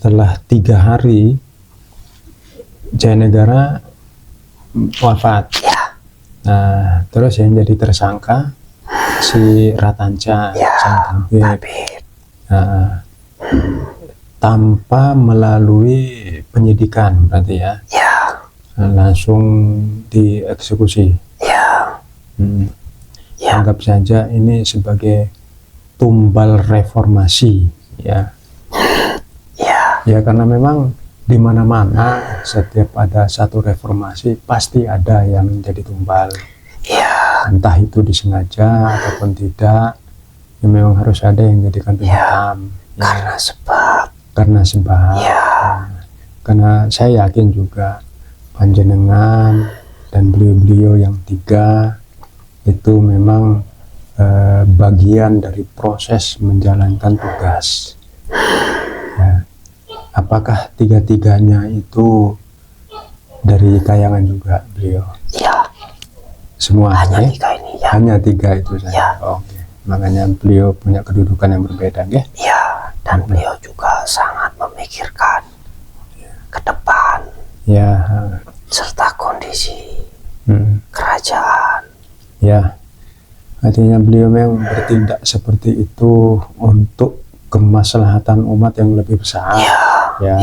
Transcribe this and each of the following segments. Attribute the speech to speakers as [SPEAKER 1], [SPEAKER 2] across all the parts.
[SPEAKER 1] setelah 3 hari Jayanegara wafat.
[SPEAKER 2] Ya.
[SPEAKER 1] Nah, terus yang jadi tersangka si Ratanca,
[SPEAKER 2] Ya,
[SPEAKER 1] sang tabib. Nah, tanpa melalui penyidikan berarti ya.
[SPEAKER 2] Ya.
[SPEAKER 1] Langsung dieksekusi.
[SPEAKER 2] Ya. Ya.
[SPEAKER 1] Anggap saja ini sebagai tumbal reformasi ya.
[SPEAKER 2] Ya.
[SPEAKER 1] Ya, karena memang di mana-mana setiap ada satu reformasi pasti ada yang jadi tumbal.
[SPEAKER 2] Ya.
[SPEAKER 1] Entah itu disengaja ataupun tidak, ya memang harus ada yang jadi kambing hitam.
[SPEAKER 2] Ya.
[SPEAKER 1] Karena sebab.
[SPEAKER 2] Ya.
[SPEAKER 1] Karena saya yakin juga panjenengan dan beliau-beliau yang 3 itu memang bagian dari proses menjalankan tugas. Ya. Apakah 3-3-nya itu dari kayangan juga beliau?
[SPEAKER 2] Ya.
[SPEAKER 1] Semua
[SPEAKER 2] hanya
[SPEAKER 1] ya?
[SPEAKER 2] 3 ini ya.
[SPEAKER 1] Hanya 3 itu saja.
[SPEAKER 2] Ya.
[SPEAKER 1] Oke. Makanya beliau punya kedudukan yang berbeda ya?
[SPEAKER 2] Ya, dan beliau juga sangat memikirkan ke depan.
[SPEAKER 1] Ya.
[SPEAKER 2] Serta kondisi kerajaan.
[SPEAKER 1] Ya. Artinya beliau memang bertindak seperti itu untuk kemaslahatan umat yang lebih besar. Ya.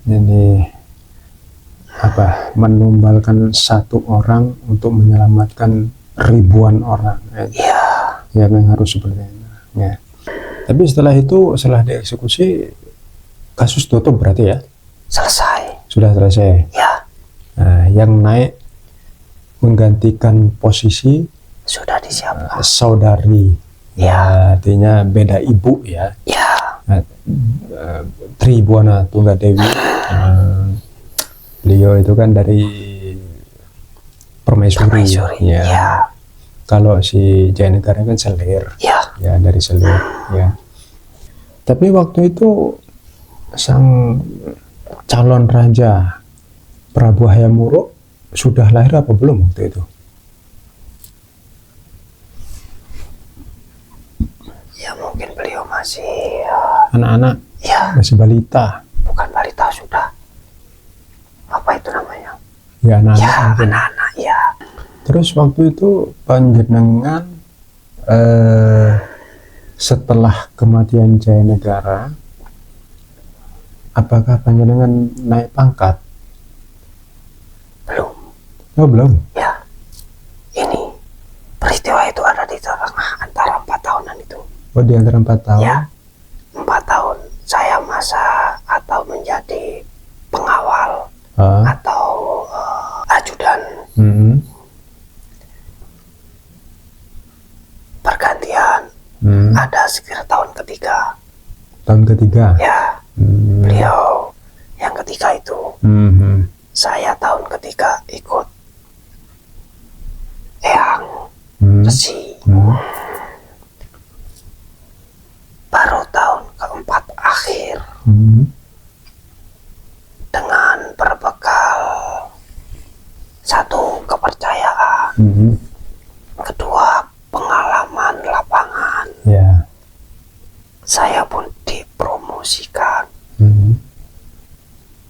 [SPEAKER 1] Jadi menumbalkan satu orang untuk menyelamatkan ribuan orang. Ya, memang harus seperti itu. Ya. Tapi setelah itu, setelah dieksekusi, kasus tutup berarti ya?
[SPEAKER 2] Selesai.
[SPEAKER 1] Sudah selesai.
[SPEAKER 2] Ya.
[SPEAKER 1] Nah, yang naik menggantikan posisi
[SPEAKER 2] sudah disiapkan.
[SPEAKER 1] Saudari. Ya, artinya beda ibu ya.
[SPEAKER 2] Ya.
[SPEAKER 1] Tribuana Tunggadewi. Beliau itu kan dari Permaisuri. Ya. Kalau si Jayanegara kan Selir. Ya, dari Selir. Ya. Tapi waktu itu sang calon raja Prabu Hayam Wuruk sudah lahir apa belum waktu itu?
[SPEAKER 2] Ya, mungkin beliau masih
[SPEAKER 1] anak-anak.
[SPEAKER 2] Ya.
[SPEAKER 1] Masih balita.
[SPEAKER 2] Bukan balita, sudah. Apa itu namanya?
[SPEAKER 1] Ya, anak-anak.
[SPEAKER 2] Ya, anak-anak, ya.
[SPEAKER 1] Terus waktu itu panjenengan setelah kematian Jayanegara, apakah panjenengan naik pangkat?
[SPEAKER 2] Belum.
[SPEAKER 1] Oh, belum.
[SPEAKER 2] Ya. Ini peristiwa itu ada di tengah antara 4 tahunan itu.
[SPEAKER 1] Oh, di antara 4 tahun?
[SPEAKER 2] Ya. 4 tahun saya masa atau menjadi pengawal atau ajudan. Pergantian. Ada sekitar tahun ketiga.
[SPEAKER 1] Tahun ketiga?
[SPEAKER 2] Ya. Beliau yang ketiga itu. Saya tahun ketiga ikut Eyang Resi. Baru tahun keempat akhir dengan berbekal satu kepercayaan, kedua pengalaman lapangan.
[SPEAKER 1] Ya.
[SPEAKER 2] Saya pun dipromosikan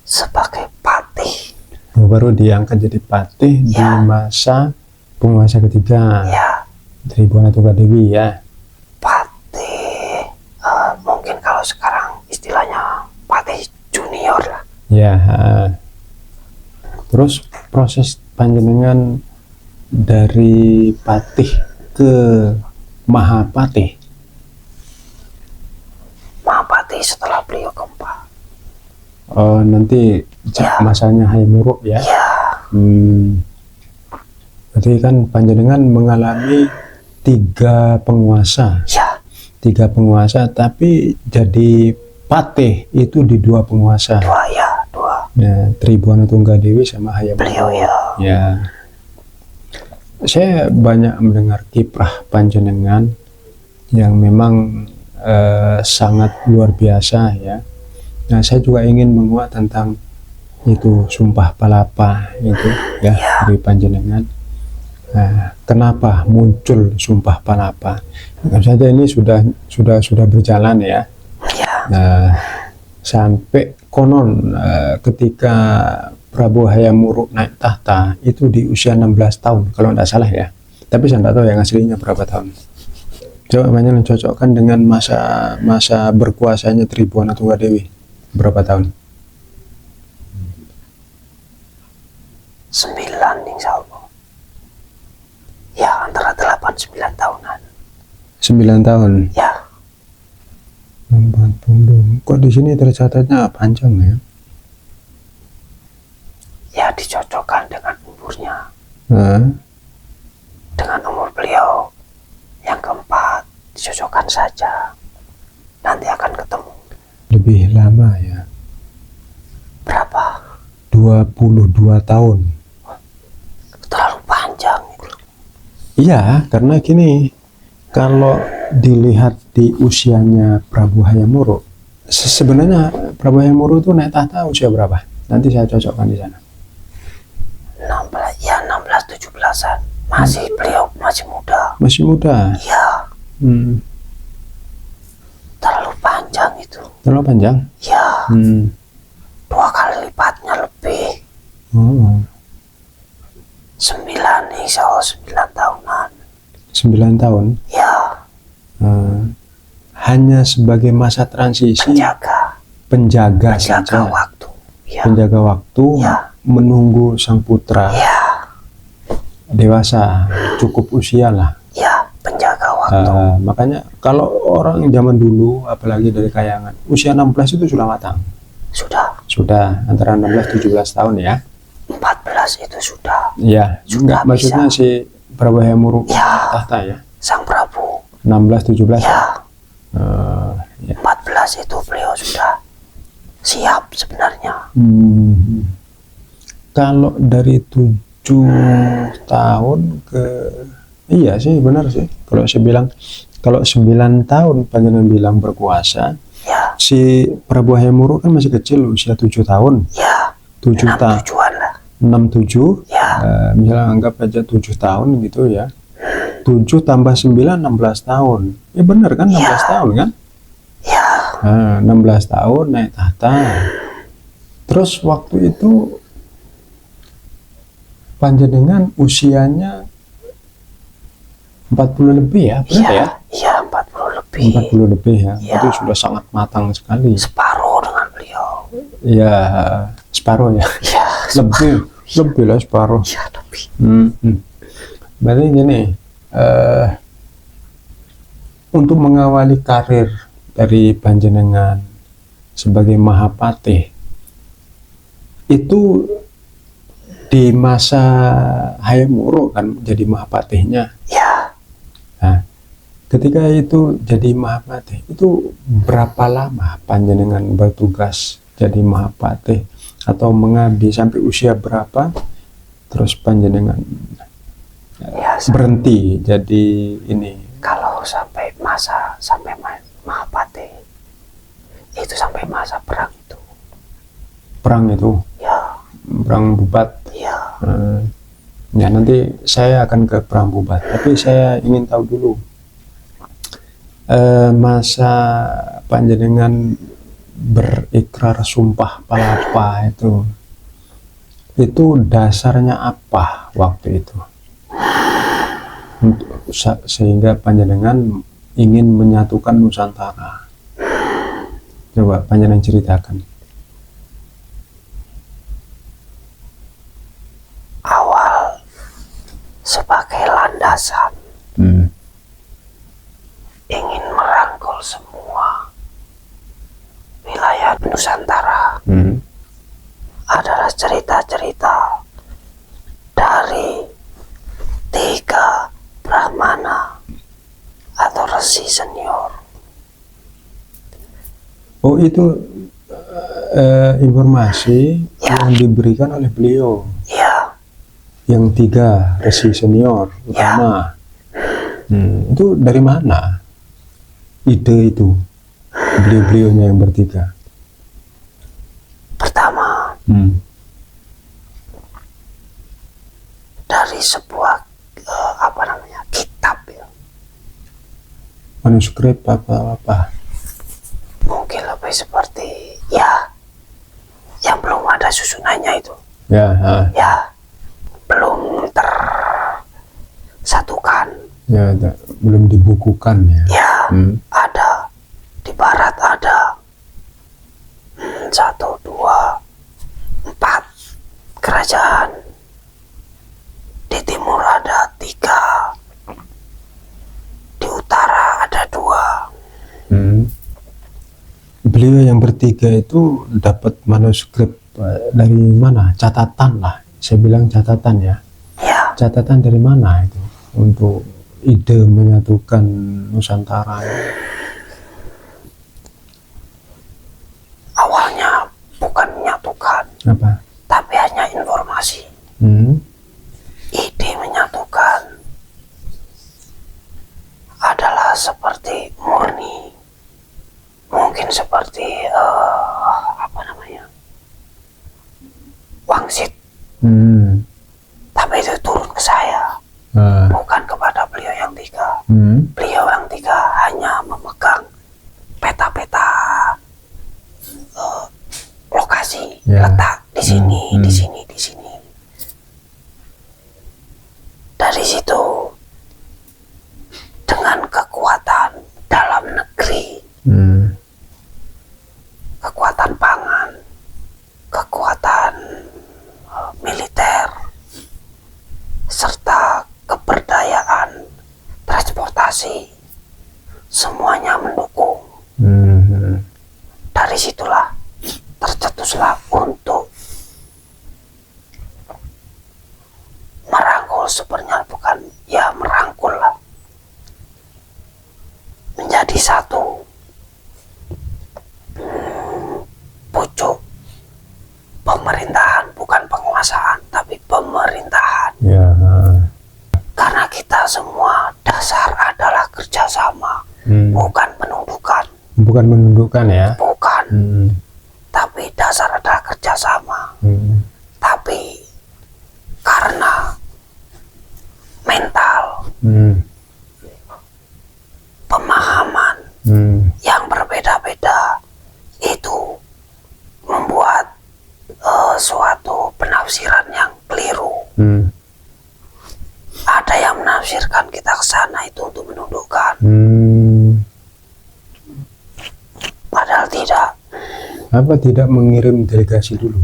[SPEAKER 2] sebagai patih.
[SPEAKER 1] Baru diangkat jadi patih di masa penguasa ketiga.
[SPEAKER 2] Ya.
[SPEAKER 1] Tribuana Tunggadewi ya.
[SPEAKER 2] Patih, mungkin kalau sekarang istilahnya patih junior lah.
[SPEAKER 1] Ya. Terus proses panjenengan dari patih ke Mahapatih.
[SPEAKER 2] Mahapatih setelah beliau keempat.
[SPEAKER 1] Oh, nanti masanya Hayam Wuruk ya. Berarti kan panjenengan mengalami 3 penguasa. 3 penguasa, tapi jadi patih itu di 2 penguasa.
[SPEAKER 2] 2.
[SPEAKER 1] Ya, Tribuana Tunggadewi sama Hayam
[SPEAKER 2] beliau
[SPEAKER 1] Wuruk. Ya. Saya banyak mendengar kiprah panjenengan yang memang sangat luar biasa ya. Nah, saya juga ingin menguak tentang itu Sumpah Palapa itu ya dari panjenengan. Nah, kenapa muncul Sumpah Palapa? Tentu saja ini sudah berjalan ya. Nah, Sampai konon ketika Prabu Hayam Wuruk naik tahta itu di usia 16 tahun kalau tidak salah ya. Tapi saya tidak tahu yang aslinya berapa tahun. Coba banyak cocokkan dengan masa berkuasanya Tribuana Tunggadewi berapa tahun?
[SPEAKER 2] 9 insya Allah. Ya antara 8-9 tahunan.
[SPEAKER 1] 9 tahun.
[SPEAKER 2] Ya
[SPEAKER 1] 40. Kok di sini tercatatnya panjang ya?
[SPEAKER 2] ya dicocokkan dengan umurnya,
[SPEAKER 1] Nah,
[SPEAKER 2] dengan umur beliau. Yang keempat dicocokkan saja, nanti akan ketemu.
[SPEAKER 1] lebih lama ya.
[SPEAKER 2] Berapa?
[SPEAKER 1] 22 tahun.
[SPEAKER 2] Terlalu panjang itu.
[SPEAKER 1] Iya, karena gini, kalau dilihat di usianya Prabu Hayam Wuruk, sebenarnya Prabu Hayam Wuruk itu naik tahta usia berapa? Nanti saya cocokkan di sana.
[SPEAKER 2] 16, ya 16-17an. Beliau masih muda.
[SPEAKER 1] Masih muda.
[SPEAKER 2] Ya
[SPEAKER 1] Hmm.
[SPEAKER 2] terlalu panjang itu.
[SPEAKER 1] Terlalu panjang.
[SPEAKER 2] Ya
[SPEAKER 1] Hmm.
[SPEAKER 2] 2 kali lipatnya lebih.
[SPEAKER 1] Oh.
[SPEAKER 2] 9 insya Allah 9 tahunan.
[SPEAKER 1] 9 tahun.
[SPEAKER 2] Ya
[SPEAKER 1] Hanya sebagai masa transisi, penjaga saja.
[SPEAKER 2] waktu. Ya.
[SPEAKER 1] Penjaga waktu,
[SPEAKER 2] Ya.
[SPEAKER 1] menunggu sang putra
[SPEAKER 2] Ya.
[SPEAKER 1] dewasa, cukup usia lah.
[SPEAKER 2] Ya, penjaga waktu.
[SPEAKER 1] Makanya kalau orang zaman dulu, apalagi dari Kayangan, usia 16 itu sudah matang. Sudah antara 16-17 tahun ya.
[SPEAKER 2] 14 itu sudah.
[SPEAKER 1] Ya,
[SPEAKER 2] Sudah
[SPEAKER 1] enggak maksudnya
[SPEAKER 2] bisa.
[SPEAKER 1] si Prabu Hayam Wuruk
[SPEAKER 2] Ya.
[SPEAKER 1] tahta ya.
[SPEAKER 2] Sang Prabu.
[SPEAKER 1] 16-17.
[SPEAKER 2] Ya,
[SPEAKER 1] Ya.
[SPEAKER 2] 14 itu beliau sudah siap sebenarnya.
[SPEAKER 1] Kalau dari 7 tahun ke, iya sih benar sih. Kalau saya bilang, kalau 9 tahun panjenengan bilang berkuasa,
[SPEAKER 2] Ya,
[SPEAKER 1] si Prabu Hayam Wuruk kan masih kecil, usia 7 tahun.
[SPEAKER 2] ya.
[SPEAKER 1] 7 tahun.
[SPEAKER 2] 6-7an lah.
[SPEAKER 1] 6-7,
[SPEAKER 2] Ya.
[SPEAKER 1] misalnya anggap aja 7 tahun gitu ya. 7 tambah 9, 16 tahun. Ya benar kan, 16 tahun kan?
[SPEAKER 2] Ya,
[SPEAKER 1] 16 tahun naik tahta. Terus waktu itu panjenengan usianya 40 lebih ya, benar ya?
[SPEAKER 2] ya 40 lebih.
[SPEAKER 1] 40 lebih ya.
[SPEAKER 2] Ya.
[SPEAKER 1] Itu sudah sangat matang sekali.
[SPEAKER 2] Separuh dengan beliau.
[SPEAKER 1] Ya, separuh ya.
[SPEAKER 2] Ya,
[SPEAKER 1] Lebih lah separuh.
[SPEAKER 2] ya lebih.
[SPEAKER 1] Berarti gini, untuk mengawali karir dari panjenengan sebagai Mahapatih itu di masa Hayam Wuruk kan jadi Mahapatihnya.
[SPEAKER 2] Ya,
[SPEAKER 1] Nah, ketika itu jadi Mahapatih itu berapa lama panjenengan bertugas jadi Mahapatih atau mengabdi sampai usia berapa? Terus panjenengan
[SPEAKER 2] ya.
[SPEAKER 1] berhenti jadi ini.
[SPEAKER 2] Kalau sampai Mahapatih itu sampai masa perang itu.
[SPEAKER 1] Perang itu,
[SPEAKER 2] Ya,
[SPEAKER 1] perang Bubat.
[SPEAKER 2] ya.
[SPEAKER 1] Ya nanti saya akan ke perang Bubat, tapi saya ingin tahu dulu masa panjenengan berikrar sumpah palapa itu dasarnya apa waktu itu sehingga panjenengan ingin menyatukan Nusantara. Coba panjenengan ceritakan.
[SPEAKER 2] Awal sebagai landasan ingin merangkul semua wilayah Nusantara adalah cerita-cerita dari 3 Brahmana atau resi senior.
[SPEAKER 1] Oh itu informasi yang diberikan oleh beliau.
[SPEAKER 2] Ya,
[SPEAKER 1] Yang 3 resi senior utama. Itu dari mana ide itu beliau-beliaunya yang bertiga?
[SPEAKER 2] pertama dari sebuah kitab ya.
[SPEAKER 1] Manuskrip apa
[SPEAKER 2] Mungkin lebih seperti ya susunannya itu
[SPEAKER 1] Ya,
[SPEAKER 2] ya belum tersatukan.
[SPEAKER 1] ya, belum dibukukan ya.
[SPEAKER 2] Ya,
[SPEAKER 1] Hmm.
[SPEAKER 2] ada di barat ada 1, 2, 4 kerajaan. Di timur ada 3. Di utara ada 2.
[SPEAKER 1] Hmm. Beliau yang bertiga itu dapat manuskrip dari mana? Catatan lah. Saya bilang catatan ya.
[SPEAKER 2] Ya,
[SPEAKER 1] Catatan dari mana itu untuk ide menyatukan Nusantara ini?
[SPEAKER 2] awalnya bukan menyatukan,
[SPEAKER 1] Apa?
[SPEAKER 2] tapi hanya informasi.
[SPEAKER 1] Hmm.
[SPEAKER 2] Ide menyatukan adalah seperti murni, mungkin seperti apa namanya, wangsit,
[SPEAKER 1] Hmm.
[SPEAKER 2] tapi itu turun ke saya,
[SPEAKER 1] Ah.
[SPEAKER 2] bukan kepada beliau yang 3.
[SPEAKER 1] Hmm.
[SPEAKER 2] Beliau yang 3 hanya memegang peta-peta lokasi,
[SPEAKER 1] Ya.
[SPEAKER 2] letak di sini,
[SPEAKER 1] Hmm.
[SPEAKER 2] di sini, di sini. Dari situ, dengan kekuatan dalam negeri,
[SPEAKER 1] Hmm.
[SPEAKER 2] kekuatan pangan, kekuatan militer, serta keberdayaan transportasi, semuanya mendukung.
[SPEAKER 1] Hmm.
[SPEAKER 2] Dari situlah tercetuslah untuk merangkul sebenarnya, bukan ya merangkul lah, menjadi satu pucuk pemerintahan, bukan penguasaan tapi pemerintahan.
[SPEAKER 1] Ya.
[SPEAKER 2] Karena kita semua dasar adalah kerjasama,
[SPEAKER 1] Hmm.
[SPEAKER 2] bukan penundukan,
[SPEAKER 1] Bukan menundukkan ya.
[SPEAKER 2] bukan,
[SPEAKER 1] Hmm.
[SPEAKER 2] tapi dasar adalah kerjasama.
[SPEAKER 1] Hmm.
[SPEAKER 2] Tapi karena mental,
[SPEAKER 1] Hmm.
[SPEAKER 2] pemahaman
[SPEAKER 1] Hmm.
[SPEAKER 2] yang berbeda-beda itu membuat suatu penafsiran yang keliru.
[SPEAKER 1] Hmm.
[SPEAKER 2] Ada yang menafsirkan kita ke sana itu untuk menundukkan,
[SPEAKER 1] Hmm.
[SPEAKER 2] padahal tidak.
[SPEAKER 1] Apa tidak mengirim delegasi dulu?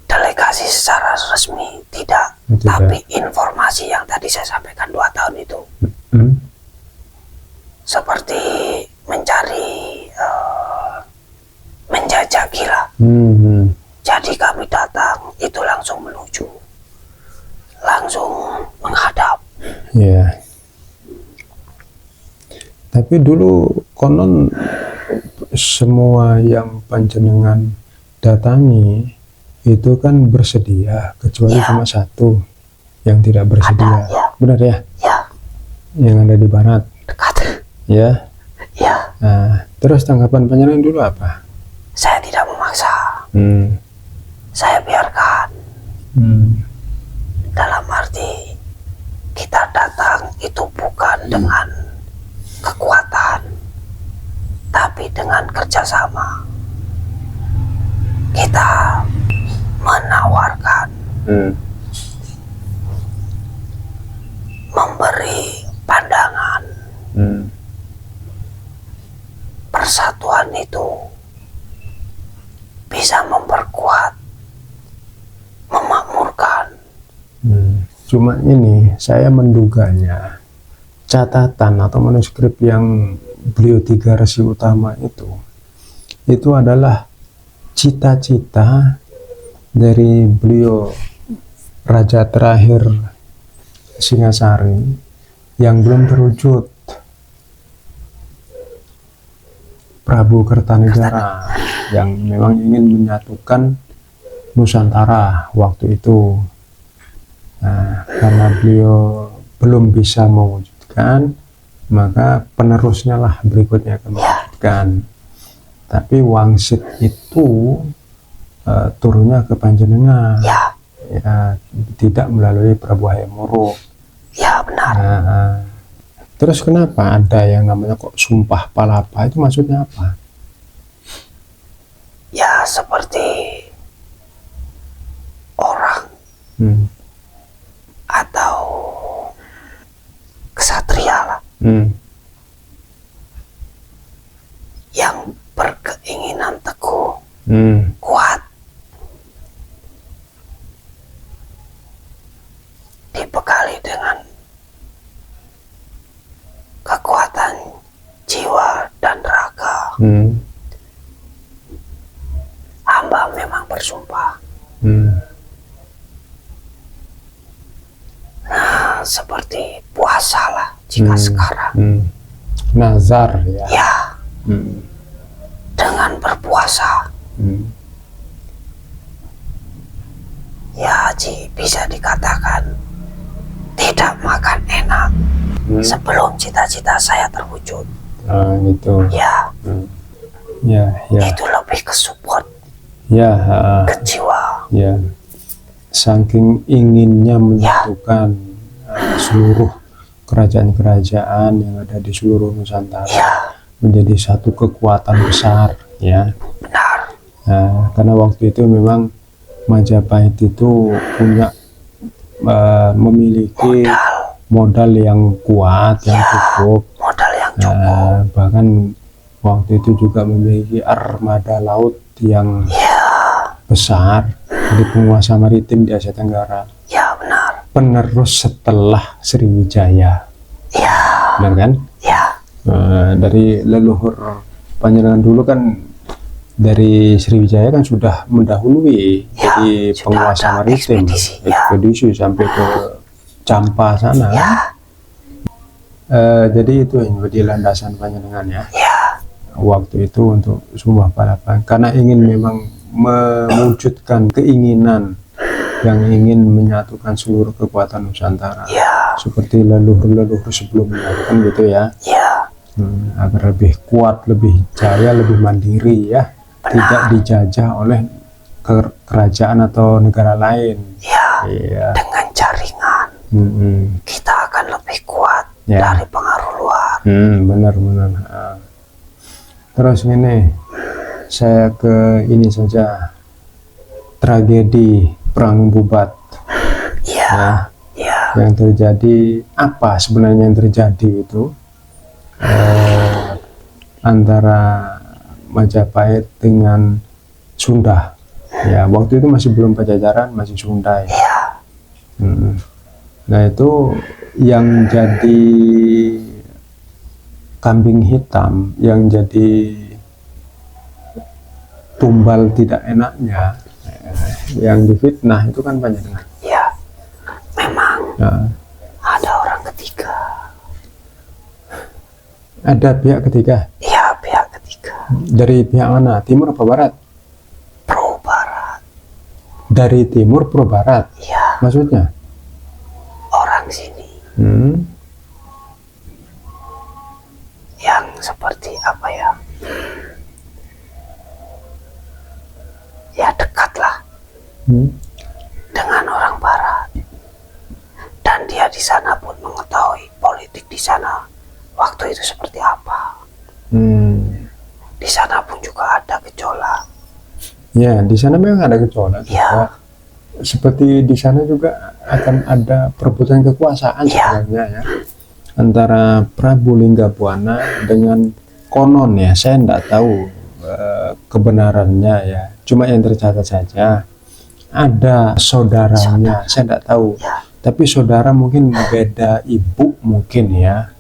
[SPEAKER 2] Delegasi secara resmi tidak,
[SPEAKER 1] Tidak.
[SPEAKER 2] tapi informasi yang tadi saya sampaikan 2 tahun itu
[SPEAKER 1] Hmm.
[SPEAKER 2] seperti mencari menjajaki lah.
[SPEAKER 1] Hmm.
[SPEAKER 2] Jadi kami datang itu langsung menuju, langsung menghadap.
[SPEAKER 1] Ya. Tapi dulu konon semua yang panjenengan datangi itu kan bersedia, kecuali
[SPEAKER 2] Ya.
[SPEAKER 1] cuma satu yang tidak bersedia.
[SPEAKER 2] Ada, ya.
[SPEAKER 1] Benar ya?
[SPEAKER 2] Ya,
[SPEAKER 1] Yang ada di barat.
[SPEAKER 2] dekat.
[SPEAKER 1] Ya.
[SPEAKER 2] Ya,
[SPEAKER 1] Nah, terus tanggapan panjenengan dulu apa?
[SPEAKER 2] saya tidak memaksa,
[SPEAKER 1] Hmm.
[SPEAKER 2] saya biarkan.
[SPEAKER 1] Hmm.
[SPEAKER 2] Dalam arti kita datang itu bukan dengan kekuatan, tapi dengan kerjasama. Kita menawarkan,
[SPEAKER 1] Hmm.
[SPEAKER 2] memberi pandangan.
[SPEAKER 1] Hmm.
[SPEAKER 2] Persatuan itu bisa memperkuat, memakmurkan.
[SPEAKER 1] Hmm. Cuma ini saya menduganya catatan atau manuskrip yang beliau 3 resi utama itu adalah cita-cita dari beliau raja terakhir Singasari yang belum terwujud, Prabu Kertanegara, yang memang ingin menyatukan Nusantara waktu itu. Nah, karena beliau belum bisa mewujudkan, maka penerusnya lah berikutnya akan mewujudkan. Tapi wangsit itu turunnya ke panjenengan,
[SPEAKER 2] Ya,
[SPEAKER 1] ya, tidak melalui Prabu Hayam Wuruk.
[SPEAKER 2] ya benar.
[SPEAKER 1] Nah, terus kenapa ada yang namanya kok sumpah palapa, itu maksudnya apa?
[SPEAKER 2] ya seperti orang atau kesatria lah, yang berkeinginan teguh, kuat, dibekali dengan kekuatan jiwa dan raga. Hamba memang bersumpah. Nah, seperti puasa lah jika sekarang.
[SPEAKER 1] Nazar ya.
[SPEAKER 2] Ya, dengan berpuasa, ya bisa dikatakan tidak makan enak sebelum cita-cita saya terwujud.
[SPEAKER 1] Gitu.
[SPEAKER 2] Ya,
[SPEAKER 1] Ya.
[SPEAKER 2] itu lebih ke support,
[SPEAKER 1] Ya.
[SPEAKER 2] ke jiwa.
[SPEAKER 1] Ya. Saking inginnya menyatukan seluruh kerajaan-kerajaan yang ada di seluruh Nusantara menjadi satu kekuatan besar, ya.
[SPEAKER 2] Benar.
[SPEAKER 1] Nah, karena waktu itu memang Majapahit itu punya memiliki modal yang kuat, yang cukup.
[SPEAKER 2] Modal yang cukup.
[SPEAKER 1] Bahkan waktu itu juga memiliki armada laut yang besar, di penguasa maritim di Asia Tenggara.
[SPEAKER 2] Ya, benar.
[SPEAKER 1] Penerus setelah Sriwijaya.
[SPEAKER 2] Ya.
[SPEAKER 1] Benar kan?
[SPEAKER 2] Ya.
[SPEAKER 1] Dari leluhur Panjenengan dulu kan dari Sriwijaya kan sudah mendahului jadi penguasa maritim, ekspedisi sampai ke Campa sana. Jadi itu yang menjadi landasan Panjenengan ya. Waktu itu untuk Sumpah Palapa, karena ingin memang mewujudkan keinginan yang ingin menyatukan seluruh kekuatan Nusantara, seperti leluhur-leluhur sebelumnya kan gitu ya. Agar lebih kuat, lebih jaya, lebih mandiri ya. Tidak dijajah oleh kerajaan atau negara lain.
[SPEAKER 2] Dengan jaringan kita akan lebih kuat dari pengaruh luar.
[SPEAKER 1] Benar-benar. Terus ini saya ke ini saja, tragedi Perang Bubat. Yang terjadi, apa sebenarnya yang terjadi itu antara Majapahit dengan Sunda. Ya, waktu itu masih belum Pajajaran, masih Sunda ya. Nah, itu yang jadi kambing hitam, yang jadi tumbal tidak enaknya, yang difitnah itu kan Panjenengan.
[SPEAKER 2] Ya, memang ada orang ketiga.
[SPEAKER 1] Ada pihak ketiga?
[SPEAKER 2] Iya, pihak ketiga.
[SPEAKER 1] Dari pihak mana? Timur apa barat?
[SPEAKER 2] Pro barat.
[SPEAKER 1] Dari timur pro barat?
[SPEAKER 2] Iya.
[SPEAKER 1] Maksudnya?
[SPEAKER 2] Orang sini. Yang seperti apa ya? Ya dekatlah dengan orang barat. Dan dia di sana pun mengetahui politik di sana waktu itu seperti apa. Di sana pun juga ada gejolak.
[SPEAKER 1] Ya, di sana memang ada gejolak. Ya. Seperti di sana juga akan ada perebutan kekuasaan sebenarnya ya. Antara Prabu Linggabuana dengan konon ya, saya tidak tahu kebenarannya ya. Cuma yang tercatat saja ada saudaranya, saya tidak tahu. Tapi saudara mungkin beda ibu mungkin ya.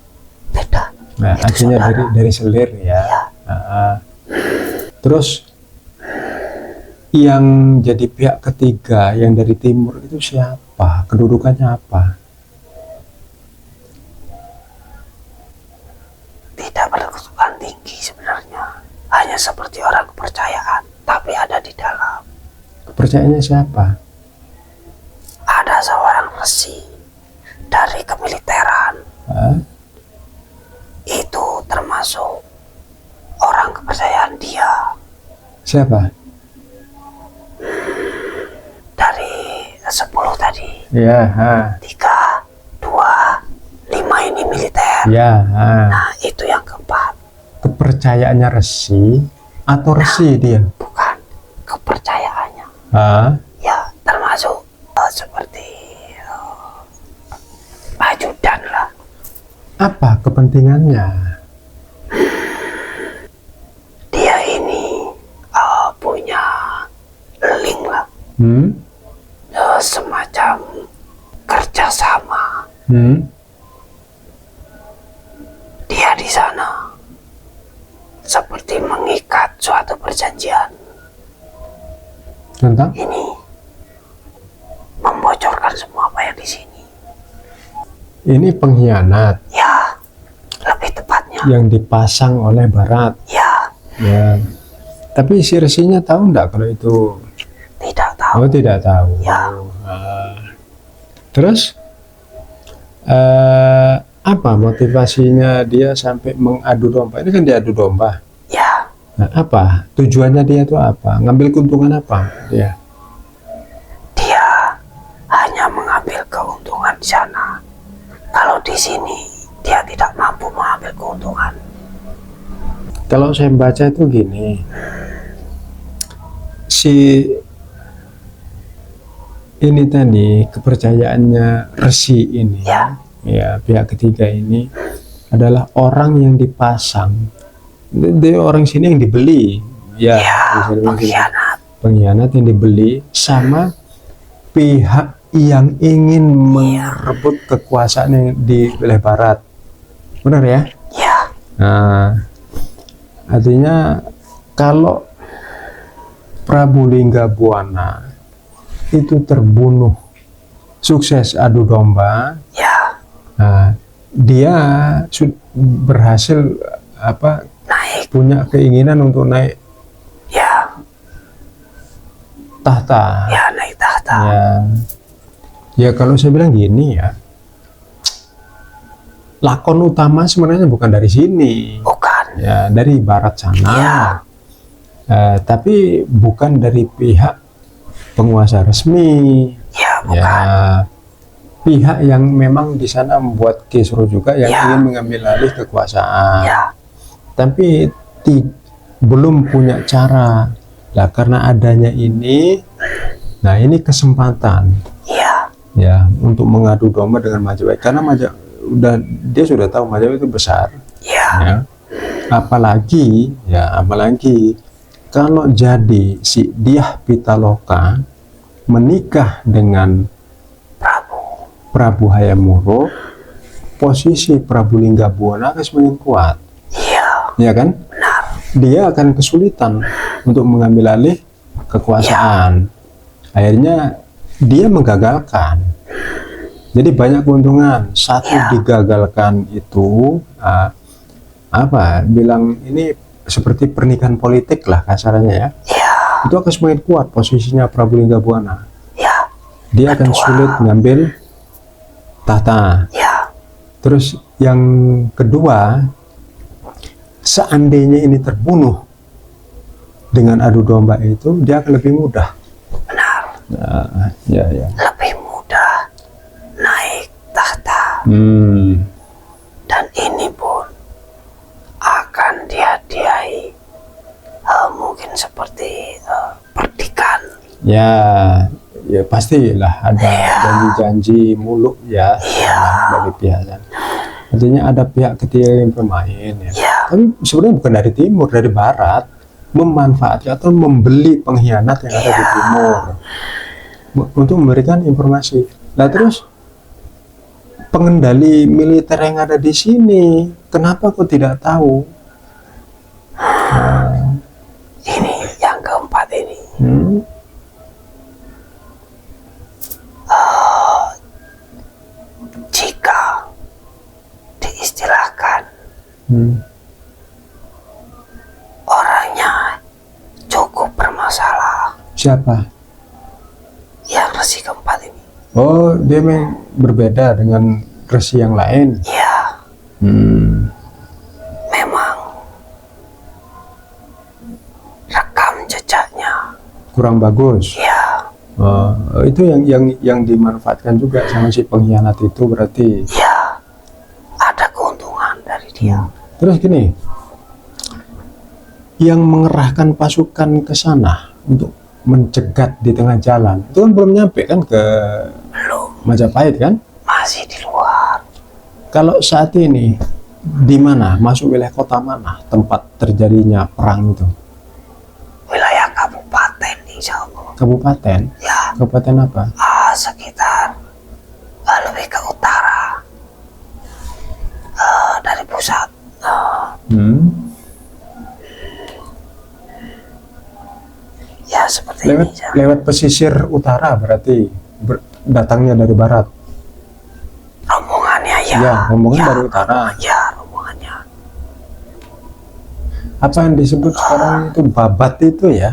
[SPEAKER 2] Beda.
[SPEAKER 1] Nah, akhirnya dari selir ya. Terus yang jadi pihak ketiga yang dari timur itu siapa? Kedudukannya apa?
[SPEAKER 2] Tidak berkedudukan tinggi sebenarnya. Hanya seperti orang kepercayaan, tapi ada di dalam.
[SPEAKER 1] Kepercayaannya siapa?
[SPEAKER 2] Ada seorang resi dari kemiliteran. Itu termasuk orang kepercayaan dia.
[SPEAKER 1] Siapa?
[SPEAKER 2] Dari 10 tadi.
[SPEAKER 1] Ya.
[SPEAKER 2] 3, 2, 5 ini militer.
[SPEAKER 1] Ya.
[SPEAKER 2] Nah, itu yang keempat.
[SPEAKER 1] Kepercayaannya resi atau resi dia?
[SPEAKER 2] Bukan.
[SPEAKER 1] Ah,
[SPEAKER 2] Ya, termasuk seperti ajudan lah.
[SPEAKER 1] apa kepentingannya?
[SPEAKER 2] Dia ini punya link lah,
[SPEAKER 1] Hmm?
[SPEAKER 2] semacam kerjasama.
[SPEAKER 1] Hmm?
[SPEAKER 2] Dia di sana seperti mengikat suatu perjanjian.
[SPEAKER 1] Tentang?
[SPEAKER 2] Ini membocorkan semua apa yang di sini.
[SPEAKER 1] Ini pengkhianat
[SPEAKER 2] Ya, lebih tepatnya.
[SPEAKER 1] yang dipasang oleh Barat.
[SPEAKER 2] Ya,
[SPEAKER 1] Ya. Tapi si Resinya tahu enggak kalau itu?
[SPEAKER 2] tidak tahu.
[SPEAKER 1] Oh, tidak tahu.
[SPEAKER 2] Ya.
[SPEAKER 1] Terus apa motivasinya dia sampai mengadu domba? Ini kan diadu domba.
[SPEAKER 2] Ya,
[SPEAKER 1] Nah, apa tujuannya dia itu apa? Ngambil keuntungan apa? Ya.
[SPEAKER 2] dia hanya mengambil keuntungan di sana. Kalau di sini dia tidak mampu mengambil keuntungan.
[SPEAKER 1] Kalau saya baca itu gini, si ini tadi kepercayaannya Resi ini,
[SPEAKER 2] Ya.
[SPEAKER 1] pihak ketiga ini adalah orang yang dipasang. Dia orang sini yang dibeli,
[SPEAKER 2] Ya,
[SPEAKER 1] bisa dibilang gitu.
[SPEAKER 2] pengkhianat.
[SPEAKER 1] Pengkhianat yang dibeli sama pihak yang ingin merebut kekuasaan yang di wilayah Barat, benar ya?
[SPEAKER 2] Ya,
[SPEAKER 1] Nah, artinya kalau Prabu Linggabuana itu terbunuh sukses adu domba,
[SPEAKER 2] ya,
[SPEAKER 1] nah, dia berhasil
[SPEAKER 2] naik.
[SPEAKER 1] punya keinginan untuk naik
[SPEAKER 2] Ya,
[SPEAKER 1] tahta.
[SPEAKER 2] ya naik tahta.
[SPEAKER 1] Ya kalau saya bilang gini ya, lakon utama sebenarnya bukan dari sini,
[SPEAKER 2] Bukan.
[SPEAKER 1] ya dari Barat sana.
[SPEAKER 2] Ya.
[SPEAKER 1] Tapi bukan dari pihak penguasa resmi.
[SPEAKER 2] Ya, bukan.
[SPEAKER 1] Ya, pihak yang memang di sana membuat kisruh juga yang
[SPEAKER 2] Ya.
[SPEAKER 1] ingin mengambil alih kekuasaan.
[SPEAKER 2] Ya,
[SPEAKER 1] Tapi belum punya cara. Nah, karena adanya ini, nah ini kesempatan
[SPEAKER 2] ya,
[SPEAKER 1] ya untuk mengadu domba dengan Majapahit, karena dia sudah tahu Majapahit itu besar.
[SPEAKER 2] ya,
[SPEAKER 1] Ya. Apalagi kalau jadi si Dyah Pitaloka menikah dengan Prabu Hayam-Wuruk, posisi Prabu Linggabuana akan semakin kuat, ya kan?
[SPEAKER 2] benar.
[SPEAKER 1] Dia akan kesulitan untuk mengambil alih kekuasaan. Akhirnya dia menggagalkan. Jadi banyak keuntungan. Satu, digagalkan itu bilang ini seperti pernikahan politik lah kasarnya ya.
[SPEAKER 2] Ya,
[SPEAKER 1] Itu akan semakin kuat posisinya Prabu Linggabuana.
[SPEAKER 2] ya,
[SPEAKER 1] Dia akan sulit mengambil tahta.
[SPEAKER 2] ya,
[SPEAKER 1] Terus yang kedua, seandainya ini terbunuh dengan adu domba itu, dia akan lebih mudah.
[SPEAKER 2] benar.
[SPEAKER 1] Ya.
[SPEAKER 2] Lebih mudah naik tahta.
[SPEAKER 1] Dan
[SPEAKER 2] ini pun akan dihadiahi mungkin seperti perdikan.
[SPEAKER 1] ya pastilah ada janji-janji muluk ya dari pihak sana. Artinya ada pihak ketiga yang bermain ya. Tapi sebenarnya bukan dari timur, dari barat, memanfaatkan atau membeli pengkhianat yang ada di timur untuk memberikan informasi. Nah terus pengendali militer yang ada di sini, kenapa kok tidak tahu?
[SPEAKER 2] Ini yang keempat ini. Jika diistilahkan orangnya cukup bermasalah.
[SPEAKER 1] Siapa?
[SPEAKER 2] Yang Resi keempat ini.
[SPEAKER 1] Oh, dia memang berbeda dengan Resi yang lain.
[SPEAKER 2] Ya, memang rekam jejaknya
[SPEAKER 1] Kurang bagus.
[SPEAKER 2] ya.
[SPEAKER 1] Itu yang dimanfaatkan juga sama si pengkhianat itu berarti.
[SPEAKER 2] Ya, ada keuntungan dari dia.
[SPEAKER 1] Terus gini, yang mengerahkan pasukan ke sana untuk mencegat di tengah jalan. Itu kan belum nyampe kan ke
[SPEAKER 2] Belum,
[SPEAKER 1] Majapahit kan?
[SPEAKER 2] masih di luar.
[SPEAKER 1] Kalau saat ini di mana, masuk wilayah kota mana tempat terjadinya perang itu?
[SPEAKER 2] Wilayah kabupaten insya Allah.
[SPEAKER 1] Kabupaten?
[SPEAKER 2] Ya,
[SPEAKER 1] Kabupaten apa?
[SPEAKER 2] sekitar lebih ke utara dari pusat. Ya seperti
[SPEAKER 1] Lewat,
[SPEAKER 2] ini. Ya.
[SPEAKER 1] lewat pesisir utara berarti datangnya dari barat.
[SPEAKER 2] Rombongannya ya.
[SPEAKER 1] Ya, rombongan
[SPEAKER 2] ya,
[SPEAKER 1] dari utara.
[SPEAKER 2] Ya, rombongannya.
[SPEAKER 1] Apa yang disebut sekarang itu Babat itu ya?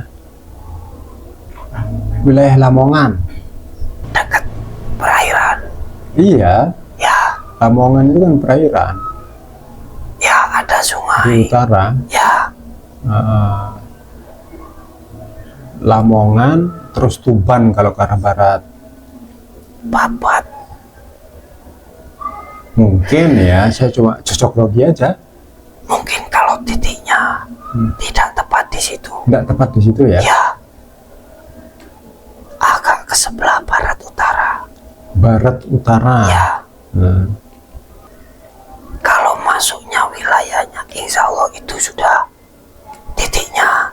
[SPEAKER 1] Wilayah Lamongan.
[SPEAKER 2] Dekat perairan.
[SPEAKER 1] Iya,
[SPEAKER 2] Ya,
[SPEAKER 1] Lamongan itu kan perairan
[SPEAKER 2] ya ada
[SPEAKER 1] di
[SPEAKER 2] sungai.
[SPEAKER 1] utara.
[SPEAKER 2] Ya,
[SPEAKER 1] Eh, Lamongan, terus Tuban kalau ke arah barat.
[SPEAKER 2] Babat.
[SPEAKER 1] Mungkin ya, saya cuma cocok logi aja.
[SPEAKER 2] Mungkin kalau titiknya tidak tepat di situ.
[SPEAKER 1] Nggak tepat di situ ya.
[SPEAKER 2] Ya, agak ke sebelah barat utara.
[SPEAKER 1] Barat utara.
[SPEAKER 2] Ya,
[SPEAKER 1] Hmm.
[SPEAKER 2] kalau masuknya wilayahnya, insya Allah itu sudah titiknya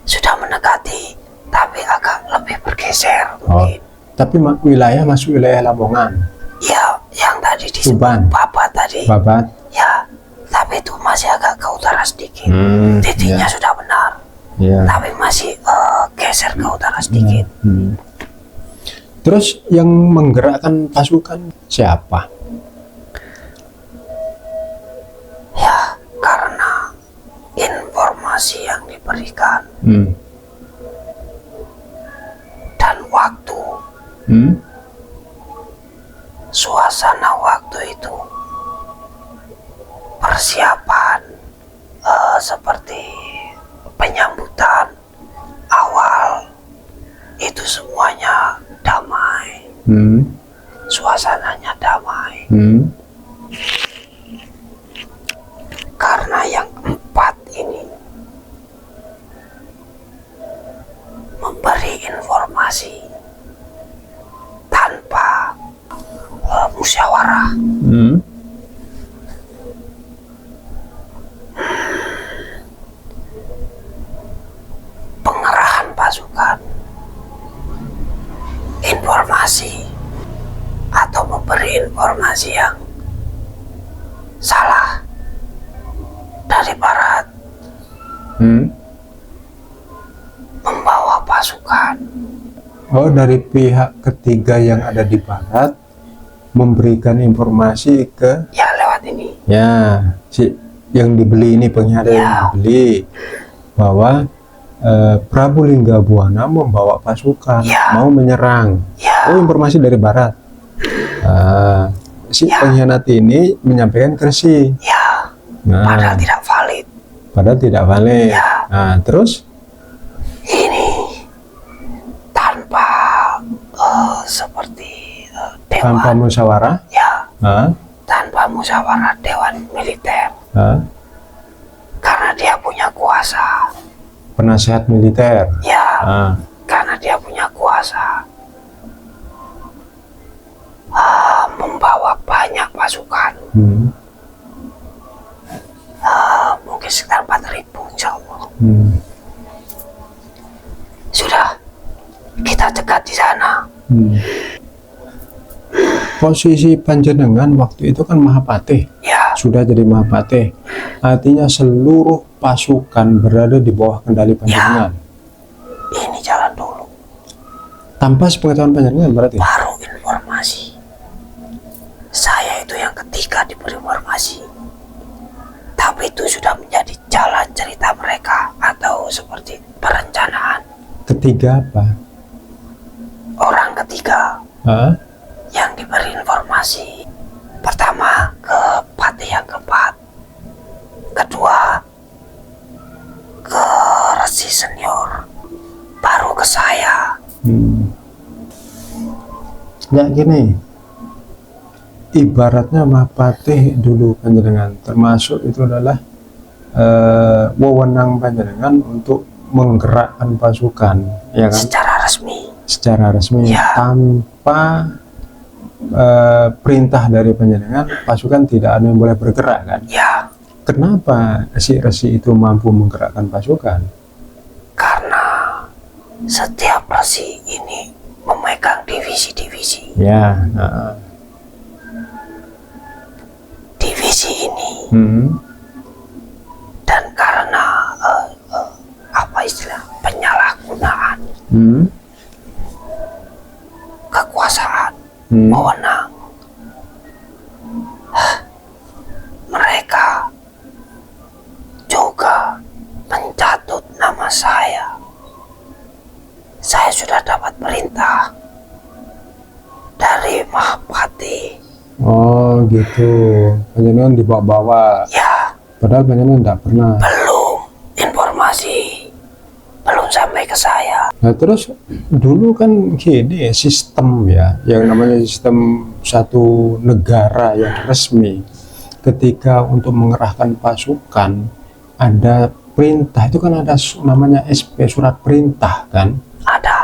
[SPEAKER 2] sudah mendekati, tapi agak lebih bergeser
[SPEAKER 1] Oh,
[SPEAKER 2] mungkin.
[SPEAKER 1] tapi wilayah masuk wilayah Lamongan,
[SPEAKER 2] Ya, yang tadi disebut
[SPEAKER 1] Tuban.
[SPEAKER 2] Babat tadi.
[SPEAKER 1] Babat.
[SPEAKER 2] Ya, tapi itu masih agak ke utara sedikit.
[SPEAKER 1] Hmm,
[SPEAKER 2] Titiknya
[SPEAKER 1] ya.
[SPEAKER 2] sudah benar,
[SPEAKER 1] Ya.
[SPEAKER 2] tapi masih geser ke utara sedikit.
[SPEAKER 1] Hmm. Terus yang menggerakkan pasukan siapa?
[SPEAKER 2] Ya, karena informasi yang diberikan
[SPEAKER 1] Hmm.
[SPEAKER 2] dan waktu,
[SPEAKER 1] Hmm.
[SPEAKER 2] suasana waktu itu, persiapan seperti penyambutan awal, itu semuanya damai,
[SPEAKER 1] Hmm.
[SPEAKER 2] suasananya damai.
[SPEAKER 1] Hmm.
[SPEAKER 2] Karena yang empat ini memberi informasi tanpa musyawarah.
[SPEAKER 1] Hmm.
[SPEAKER 2] Pengerahan pasukan, informasi atau memberi informasi yang salah dari barat,
[SPEAKER 1] Hmm.
[SPEAKER 2] membawa pasukan.
[SPEAKER 1] Oh, dari pihak ketiga yang ada di barat memberikan informasi ke
[SPEAKER 2] Ya lewat ini.
[SPEAKER 1] ya si yang dibeli ini, penyiar
[SPEAKER 2] Ya.
[SPEAKER 1] yang dibeli, bahwa Prabu Linggabuana membawa pasukan
[SPEAKER 2] Ya.
[SPEAKER 1] mau menyerang.
[SPEAKER 2] Ya.
[SPEAKER 1] Oh, informasi dari barat. Si
[SPEAKER 2] Ya.
[SPEAKER 1] pengkhianat ini menyampaikan versi.
[SPEAKER 2] Ya,
[SPEAKER 1] Nah,
[SPEAKER 2] padahal tidak valid.
[SPEAKER 1] padahal tidak valid.
[SPEAKER 2] Ya.
[SPEAKER 1] Nah, terus
[SPEAKER 2] Ini tanpa seperti
[SPEAKER 1] tanpa
[SPEAKER 2] dewan.
[SPEAKER 1] musyawarah.
[SPEAKER 2] Ya,
[SPEAKER 1] Nah,
[SPEAKER 2] tanpa musyawarah dewan militer.
[SPEAKER 1] nah,
[SPEAKER 2] Karena dia punya kuasa.
[SPEAKER 1] penasehat militer.
[SPEAKER 2] Ya,
[SPEAKER 1] Nah,
[SPEAKER 2] karena dia punya kuasa. Membawa banyak pasukan. Mungkin sekitar 4.000 insya Allah. Sudah kita cegat di sana.
[SPEAKER 1] Posisi panjenengan waktu itu kan Mahapatih,
[SPEAKER 2] Ya,
[SPEAKER 1] sudah jadi Mahapatih, artinya seluruh pasukan berada di bawah kendali panjenengan.
[SPEAKER 2] ini jalan dulu.
[SPEAKER 1] Tanpa sepengetahuan panjenengan berarti.
[SPEAKER 2] Baru informasi. Saya itu yang ketiga diberi informasi. Tapi itu sudah menjadi jalan cerita mereka atau seperti perencanaan.
[SPEAKER 1] Ketiga apa?
[SPEAKER 2] Orang ketiga
[SPEAKER 1] Hah?
[SPEAKER 2] yang diberi informasi. Pertama ke Patih yang keempat. Kedua ke Resi Senior. Baru ke saya.
[SPEAKER 1] Ya gini, ibaratnya Mahapatih dulu panjenengan, termasuk itu adalah wewenang panjenengan untuk menggerakkan pasukan, ya kan, secara resmi
[SPEAKER 2] Ya.
[SPEAKER 1] tanpa perintah dari panjenengan, pasukan tidak ada yang boleh bergerak kan?
[SPEAKER 2] Ya,
[SPEAKER 1] Kenapa si Resi itu mampu menggerakkan pasukan?
[SPEAKER 2] karena setiap resi ini memegang divisi-divisi.
[SPEAKER 1] Ya,
[SPEAKER 2] Divisi ini, dan karena apa istilah penyalahgunaan kekuasaan, wewenang, mereka juga mencatut nama saya. Saya sudah dapat perintah dari Mahapati.
[SPEAKER 1] Oh gitu, panjenengan dibawa-bawa.
[SPEAKER 2] Ya,
[SPEAKER 1] Padahal panjenengan tidak pernah.
[SPEAKER 2] belum, informasi belum sampai ke saya.
[SPEAKER 1] Nah terus dulu kan gini sistem ya, yang namanya sistem satu negara yang resmi, ketika untuk mengerahkan pasukan ada perintah, itu kan ada namanya SP, surat perintah kan.
[SPEAKER 2] Ada?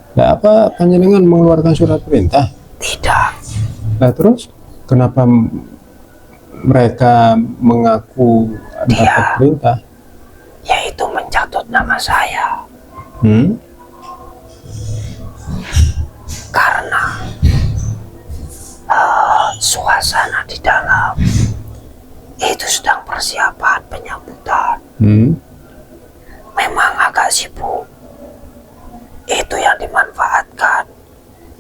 [SPEAKER 1] Nah, apa panjenengan mengeluarkan surat perintah?
[SPEAKER 2] Tidak.
[SPEAKER 1] Nah terus kenapa mereka mengaku dapat perintah?
[SPEAKER 2] Yaitu mencatut nama saya. Karena suasana di dalam itu sedang persiapan penyambutan. Memang agak sibuk. Itu yang dimanfaatkan.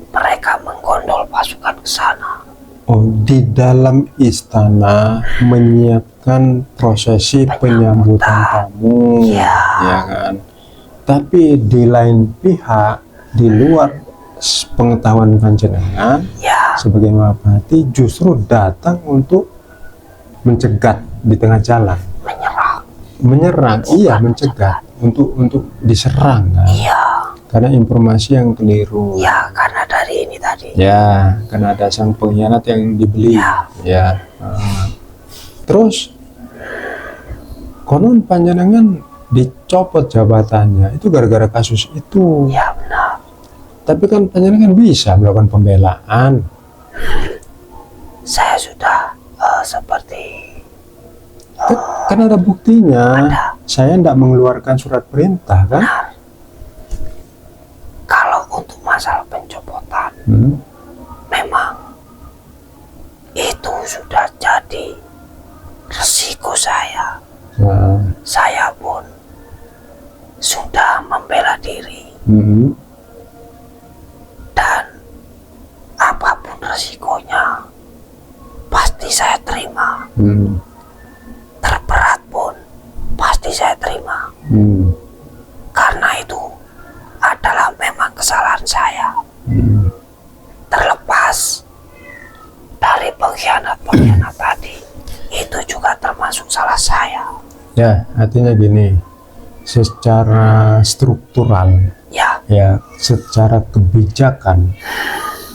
[SPEAKER 2] Mereka menggondol pasukan ke sana.
[SPEAKER 1] Oh, di dalam istana menyiapkan prosesi penyambutan tamu,
[SPEAKER 2] Ya.
[SPEAKER 1] ya kan? Tapi di lain pihak, di luar pengetahuan panjenengan,
[SPEAKER 2] Ya,
[SPEAKER 1] sebagai Mahapati justru datang untuk mencegat di tengah jalan, menyerang, iya mencegat untuk diserang kan?
[SPEAKER 2] iya,
[SPEAKER 1] Karena informasi yang keliru.
[SPEAKER 2] ya karena dari ini tadi.
[SPEAKER 1] Ya, karena ada sang pengkhianat yang dibeli. Ya. Terus konon panjenengan dicopot jabatannya itu gara-gara kasus itu.
[SPEAKER 2] Ya benar.
[SPEAKER 1] Tapi kan panjenengan bisa melakukan pembelaan.
[SPEAKER 2] Saya sudah seperti
[SPEAKER 1] Kan ada buktinya.
[SPEAKER 2] Ada.
[SPEAKER 1] Saya tidak mengeluarkan surat perintah kan?
[SPEAKER 2] kalau untuk masalah pencopotan, memang itu sudah jadi resiko saya. Saya pun sudah membela diri. Dan apapun resikonya pasti saya terima. Terberat pun pasti saya terima. Karena itu adalah memang kesalahan saya. Terlepas dari pengkhianat tadi, itu juga termasuk salah saya.
[SPEAKER 1] Ya, artinya gini, secara struktural,
[SPEAKER 2] Ya,
[SPEAKER 1] secara kebijakan,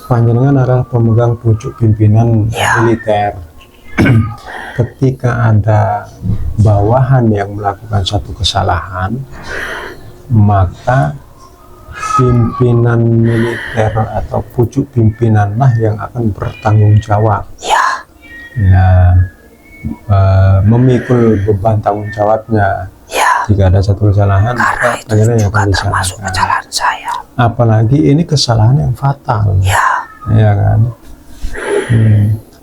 [SPEAKER 1] panjenengan adalah pemegang pucuk pimpinan militer. Ketika ada bawahan yang melakukan satu kesalahan, maka pimpinan militer atau pucuk pimpinanlah yang akan bertanggung jawab.
[SPEAKER 2] ya,
[SPEAKER 1] Memikul beban tanggung jawabnya.
[SPEAKER 2] ya.
[SPEAKER 1] Jika ada satu kesalahan,
[SPEAKER 2] Karena
[SPEAKER 1] maka
[SPEAKER 2] itu
[SPEAKER 1] panjenengan yang
[SPEAKER 2] juga
[SPEAKER 1] akan
[SPEAKER 2] termasuk
[SPEAKER 1] disalahkan.
[SPEAKER 2] kesalahan saya.
[SPEAKER 1] Apalagi ini kesalahan yang fatal,
[SPEAKER 2] Ya,
[SPEAKER 1] ya kan?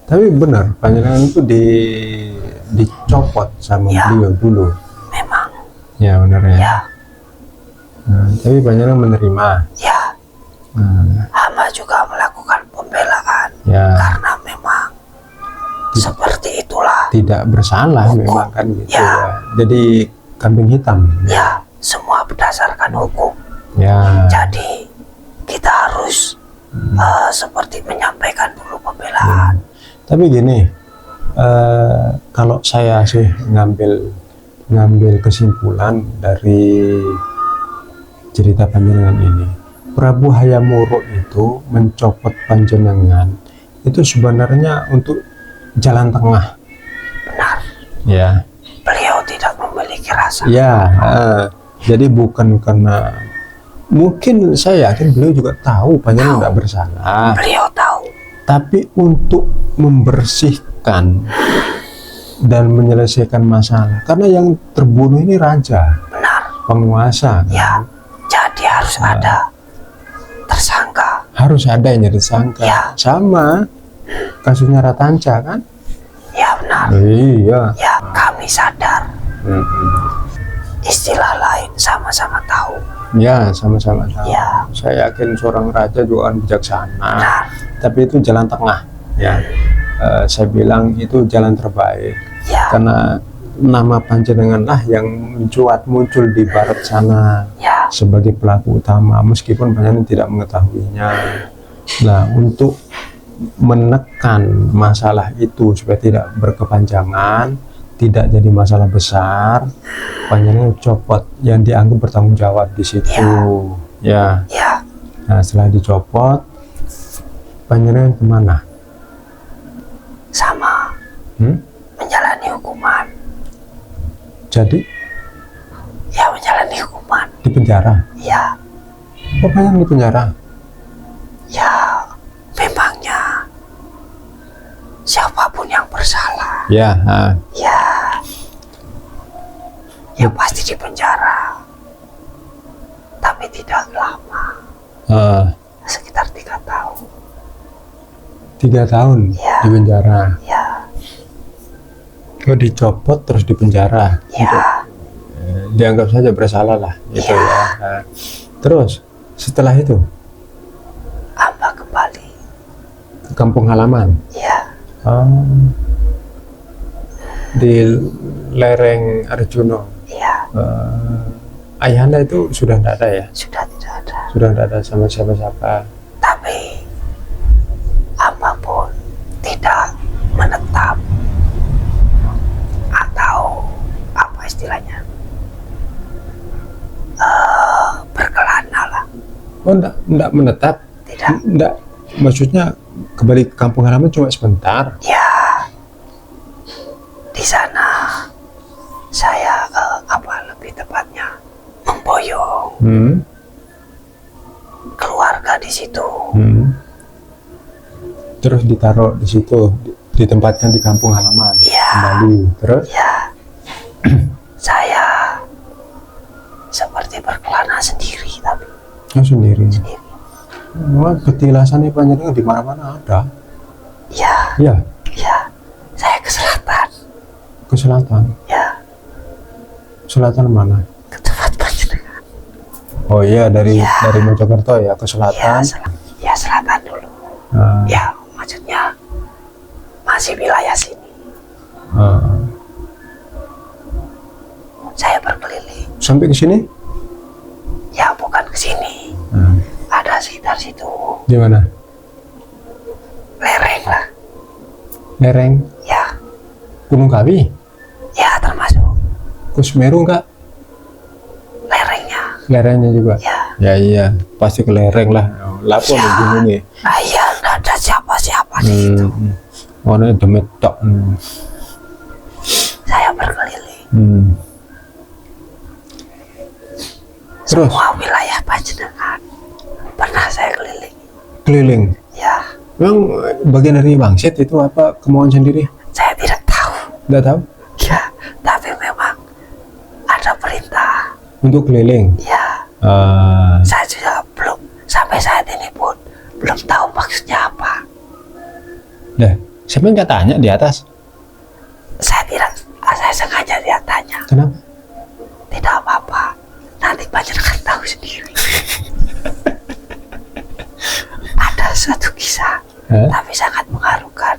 [SPEAKER 1] Tapi benar, panjenengan itu dicopot sama beliau dulu.
[SPEAKER 2] memang.
[SPEAKER 1] Ya benar ya.
[SPEAKER 2] Ya,
[SPEAKER 1] Tapi panjenengan menerima.
[SPEAKER 2] ya. Hamba juga melakukan pembelaan.
[SPEAKER 1] Ya.
[SPEAKER 2] Karena memang seperti itulah.
[SPEAKER 1] Tidak bersalah memang kan gitu ya. Jadi kambing hitam.
[SPEAKER 2] Ya, semua berdasarkan hukum.
[SPEAKER 1] Ya.
[SPEAKER 2] Jadi kita harus seperti menyampaikan dulu pembelaan.
[SPEAKER 1] Tapi gini, kalau saya sih ngambil kesimpulan dari cerita panjenengan ini, Prabu Hayamuruk itu mencopot panjenengan itu sebenarnya untuk jalan tengah.
[SPEAKER 2] Benar,
[SPEAKER 1] Ya,
[SPEAKER 2] beliau tidak memiliki rasa.
[SPEAKER 1] Ya, jadi bukan karena, mungkin saya yakin beliau juga tahu Panjenengan tidak bersalah,
[SPEAKER 2] Beliau tahu.
[SPEAKER 1] tapi untuk membersihkan dan menyelesaikan masalah, karena yang terbunuh ini raja,
[SPEAKER 2] Benar.
[SPEAKER 1] penguasa, kan?
[SPEAKER 2] Ya, jadi harus ada tersangka.
[SPEAKER 1] Harus ada yang jadi tersangka.
[SPEAKER 2] Ya.
[SPEAKER 1] Sama kasusnya Ratanca kan?
[SPEAKER 2] Ya benar.
[SPEAKER 1] Iya.
[SPEAKER 2] Ya, kami sadar. Istilah lain sama-sama tahu.
[SPEAKER 1] Ya, sama-sama tahu.
[SPEAKER 2] Ya.
[SPEAKER 1] Saya yakin seorang raja juga kan bijaksana.
[SPEAKER 2] Benar.
[SPEAKER 1] Tapi itu jalan tengah. Ya, saya bilang itu jalan terbaik.
[SPEAKER 2] Ya.
[SPEAKER 1] Karena nama Panjenengan lah yang muncul di barat sana
[SPEAKER 2] Ya.
[SPEAKER 1] sebagai pelaku utama, meskipun Panjenengan tidak mengetahuinya. Nah, untuk menekan masalah itu supaya tidak berkepanjangan, tidak jadi masalah besar, Panjenengan copot yang dianggap bertanggung jawab di situ. Ya.
[SPEAKER 2] Ya.
[SPEAKER 1] Nah, setelah dicopot, Panjenengan kemana?
[SPEAKER 2] Sama menjalani hukuman.
[SPEAKER 1] Jadi
[SPEAKER 2] Ya, menjalani hukuman.
[SPEAKER 1] di penjara.
[SPEAKER 2] Ya.
[SPEAKER 1] Kok Panjenengan di penjara?
[SPEAKER 2] Ya, memangnya siapapun yang bersalah,
[SPEAKER 1] Ya.
[SPEAKER 2] ya pasti di penjara. Tapi tidak lama, sekitar 3 tahun.
[SPEAKER 1] 3 tahun
[SPEAKER 2] Ya.
[SPEAKER 1] di penjara.
[SPEAKER 2] Ya.
[SPEAKER 1] Kok dicopot terus di penjara?
[SPEAKER 2] Ya.
[SPEAKER 1] Dianggap saja bersalah lah itu
[SPEAKER 2] Ya.
[SPEAKER 1] ya. Nah, terus setelah itu
[SPEAKER 2] Amba kembali.
[SPEAKER 1] ke kampung halaman.
[SPEAKER 2] Ya.
[SPEAKER 1] Di lereng Arjuno.
[SPEAKER 2] Ya.
[SPEAKER 1] Ayahanda itu sudah tidak ada ya?
[SPEAKER 2] Sudah tidak ada.
[SPEAKER 1] Sudah tidak ada sama siapa-siapa.
[SPEAKER 2] Tapi Amba pun tidak menetap, atau apa istilahnya, berkelana lah.
[SPEAKER 1] Oh, enggak menetap?
[SPEAKER 2] Tidak.
[SPEAKER 1] Enggak, maksudnya kembali ke kampung halaman cuma sebentar?
[SPEAKER 2] Ya, di sana saya lebih tepatnya memboyong keluarga di situ.
[SPEAKER 1] Terus ditaruh di situ, ditempatkan di kampung halaman.
[SPEAKER 2] Ya.
[SPEAKER 1] Kembali. Terus?
[SPEAKER 2] Ya, saya seperti berkelana sendiri, tapi
[SPEAKER 1] Sendiri.
[SPEAKER 2] sendiri.
[SPEAKER 1] Wah, petilasannya Panjenengan di mana-mana ada.
[SPEAKER 2] Ya,
[SPEAKER 1] Ya,
[SPEAKER 2] ya, saya ke selatan.
[SPEAKER 1] ke selatan.
[SPEAKER 2] Ya,
[SPEAKER 1] Selatan mana?
[SPEAKER 2] ke tempat Panjenengan.
[SPEAKER 1] Oh iya, dari
[SPEAKER 2] Ya.
[SPEAKER 1] Mojokerto ya ke
[SPEAKER 2] Ya,
[SPEAKER 1] selatan.
[SPEAKER 2] selatan dulu.
[SPEAKER 1] Nah,
[SPEAKER 2] Ya, maksudnya masih wilayah sini. Saya berkeliling.
[SPEAKER 1] sampai ke sini?
[SPEAKER 2] Ya, bukan ke sini. Ada sekitar situ.
[SPEAKER 1] Di mana?
[SPEAKER 2] Lereng lah.
[SPEAKER 1] Lereng
[SPEAKER 2] Ya,
[SPEAKER 1] Gunung Kawi?
[SPEAKER 2] ya termasuk
[SPEAKER 1] Ke Semeru enggak?
[SPEAKER 2] lerengnya.
[SPEAKER 1] Lerengnya juga?
[SPEAKER 2] Ya.
[SPEAKER 1] Ya iya, pasti ke lereng lah. Lapor
[SPEAKER 2] Ya.
[SPEAKER 1] di gunungnya.
[SPEAKER 2] Iya, nggak ada siapa-siapa di situ.
[SPEAKER 1] Warnanya demet tok.
[SPEAKER 2] Saya berkeliling.
[SPEAKER 1] Terus?
[SPEAKER 2] Semua wilayah Panjenengan pernah saya keliling.
[SPEAKER 1] Keliling.
[SPEAKER 2] Ya,
[SPEAKER 1] Memang bagian dari Bangsit itu apa kemauan sendiri?
[SPEAKER 2] saya tidak tahu.
[SPEAKER 1] Tidak tahu?
[SPEAKER 2] Ya, tapi memang ada perintah.
[SPEAKER 1] Untuk keliling.
[SPEAKER 2] Ya, saya juga belum sampai saat ini pun belum tahu maksudnya apa.
[SPEAKER 1] Dah, siapa yang nggak tanya di atas?
[SPEAKER 2] Saya sengaja dia tanya.
[SPEAKER 1] Kenapa?
[SPEAKER 2] Tidak apa-apa, nanti Panjenengan tahu sendiri. Ada suatu kisah, tapi sangat mengharukan.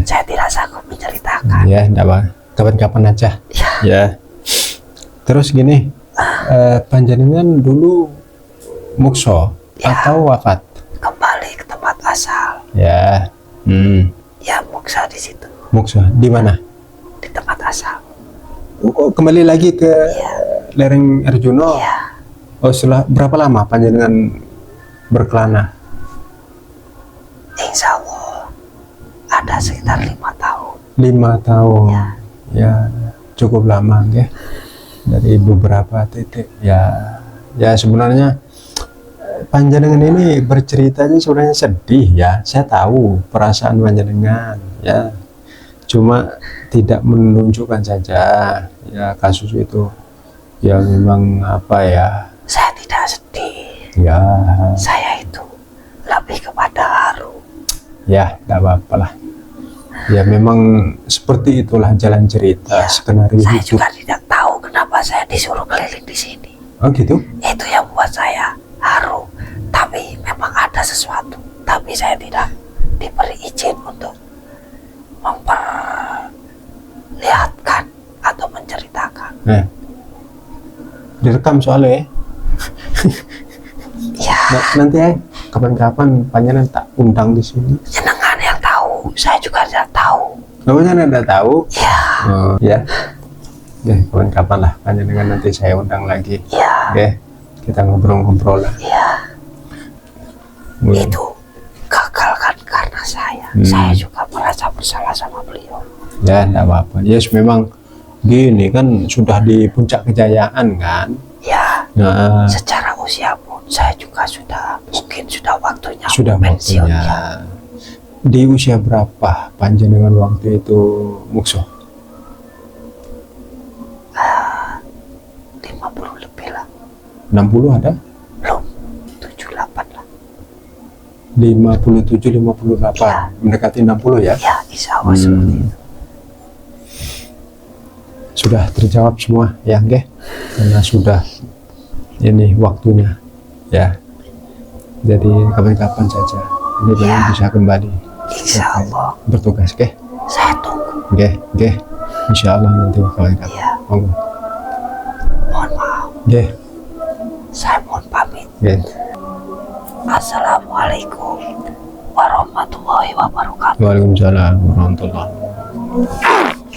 [SPEAKER 2] Saya tidak sanggup menceritakan.
[SPEAKER 1] Ya, enggak apa. Kapan-kapan aja.
[SPEAKER 2] Ya,
[SPEAKER 1] Ya. Terus gini, Panjenengan dulu mukso
[SPEAKER 2] Ya.
[SPEAKER 1] atau wafat?
[SPEAKER 2] kembali ke tempat asal.
[SPEAKER 1] Ya.
[SPEAKER 2] Ya, muksa di situ,
[SPEAKER 1] Mukso di mana?
[SPEAKER 2] di tempat asal.
[SPEAKER 1] Oh, kembali lagi ke lereng Arjuno.
[SPEAKER 2] Ya,
[SPEAKER 1] Oh, setelah berapa lama Panjenengan berkelana?
[SPEAKER 2] insya Allah ada sekitar 5 tahun.
[SPEAKER 1] 5 tahun.
[SPEAKER 2] Ya.
[SPEAKER 1] Ya, cukup lama ya. dari beberapa titik ya. Ya sebenarnya panjenengan ini berceritanya sebenarnya sedih ya, saya tahu perasaan panjenengan ya, cuma tidak menunjukkan saja ya kasus itu ya. Memang apa ya,
[SPEAKER 2] Saya tidak sedih.
[SPEAKER 1] ya
[SPEAKER 2] Saya itu lebih kepada haru.
[SPEAKER 1] ya tidak apa-apa lah ya, memang seperti itulah jalan cerita,
[SPEAKER 2] Ya,
[SPEAKER 1] skenario
[SPEAKER 2] saya
[SPEAKER 1] hidup.
[SPEAKER 2] juga tidak tahu kenapa saya disuruh keliling di sini.
[SPEAKER 1] Oh gitu.
[SPEAKER 2] Itu yang buat saya haru. Tapi memang ada sesuatu. Tapi saya tidak diberi izin untuk memperlihatkan atau menceritakan.
[SPEAKER 1] Nah, direkam soalnya
[SPEAKER 2] Ya,
[SPEAKER 1] nanti ya kapan-kapan panjenengan tak undang di sini.
[SPEAKER 2] jenengan yang tahu. Saya juga tidak tahu.
[SPEAKER 1] Namanya anda tahu.
[SPEAKER 2] Ya,
[SPEAKER 1] Oh, ya. Oke, kapan-kapan lah panjenengan nanti saya undang lagi.
[SPEAKER 2] ya,
[SPEAKER 1] Oke, kita ngobrol-ngobrol lah.
[SPEAKER 2] ya.
[SPEAKER 1] Wih,
[SPEAKER 2] Itu gagal kan karena saya.
[SPEAKER 1] Hmm.
[SPEAKER 2] Saya juga merasa bersalah sama beliau.
[SPEAKER 1] ya enggak apa-apa. Yes, memang gini kan sudah di puncak kejayaan kan.
[SPEAKER 2] Ya,
[SPEAKER 1] Nah,
[SPEAKER 2] secara usia pun saya juga mungkin sudah waktunya
[SPEAKER 1] sudah
[SPEAKER 2] pensiun.
[SPEAKER 1] waktunya.
[SPEAKER 2] Ya.
[SPEAKER 1] Di usia berapa panjenengan waktu itu Mukso?
[SPEAKER 2] 50 lebih lah.
[SPEAKER 1] 60 ada?
[SPEAKER 2] Belum, 78 lah.
[SPEAKER 1] 57, 58.
[SPEAKER 2] Ya.
[SPEAKER 1] Mendekati 60 ya?
[SPEAKER 2] Ya, insya Allah seperti itu.
[SPEAKER 1] Sudah terjawab semua ya, nggih? Karena sudah ini waktunya ya. Jadi kapan-kapan saja ini memang
[SPEAKER 2] Ya.
[SPEAKER 1] bisa kembali
[SPEAKER 2] Insya Allah.
[SPEAKER 1] bertugas, nggih?
[SPEAKER 2] Saya tunggu.
[SPEAKER 1] Nggih. Insya Allah nanti kapan-kapan.
[SPEAKER 2] Ya,
[SPEAKER 1] Monggo.
[SPEAKER 2] mohon maaf.
[SPEAKER 1] Nggih.
[SPEAKER 2] Saya mohon pamit.
[SPEAKER 1] Nggih.
[SPEAKER 2] Assalamualaikum warahmatullahi wabarakatuh.
[SPEAKER 1] Waalaikumsalam warahmatullahi wabarakatuh.